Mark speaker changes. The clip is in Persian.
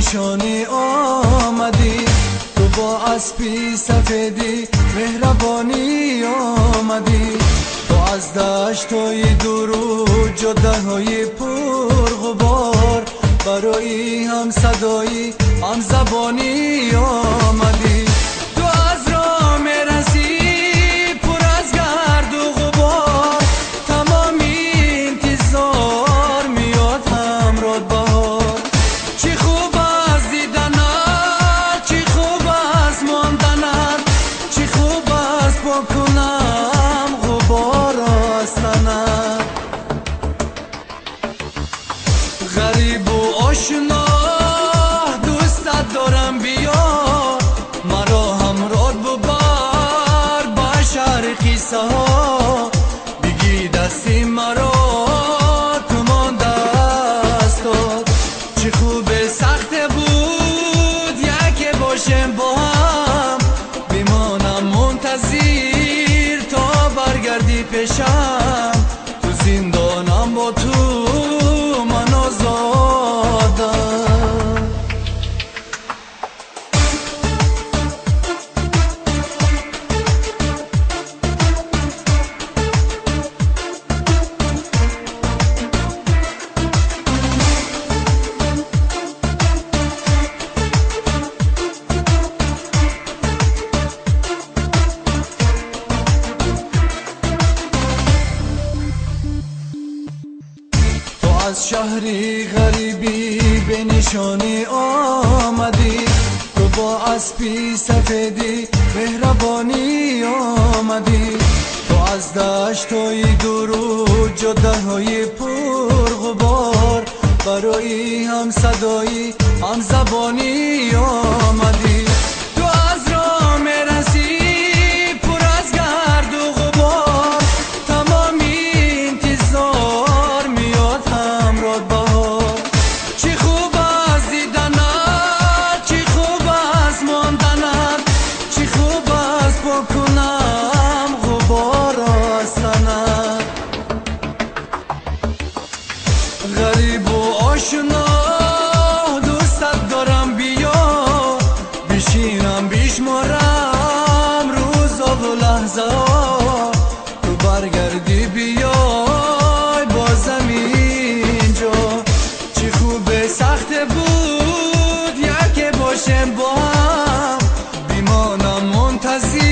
Speaker 1: نشانی آمدی، تو با اسبی سفیدی مهربانی آمدی. تو از دشت‌های دور و جاده‌های پرغبار برای هم صدایی هم زبانی آمدی. تو از راه میرسی پر از گرد و غبار، تمامی انتظار میاد همراه بهار. چی خوب از دیدنت، چی خوب از ماندنت، چی خوب از با کنم غبار از تنت. غریب و آشنا دوستت دارم، بیا مرا همراه ببر به شهر قصه ها. بگی دستی مرا تو مانده است داد. چه خوب سخت بود یکی باشیم با هم، بمانم منتظر تا برگردی پیشم. تو زندانم با تو من آزادم. از شهری غریبی به نشانی آمدی، تو با اسبی سفیدی مهربانی آمدی. تو از دشت‌های دور و جاده‌های پرغبار برای هم صدایی هم زبانی آمدی. تو از راه میرسی پر از گرد و غبار، تمامی انتظار میاد همراه بهار. چی خوب از دیدنت، چی خوب از ماندنت، چی خوب از با کنم غبار از تنت. غریب و آشنا دوستت دارم، بیا بشینم بشمارم روزا و لحظه ها. تو برگردی بیای بازم اینجا. چه خوب سخت بود یکی باشیم با هم، بمانم منتظر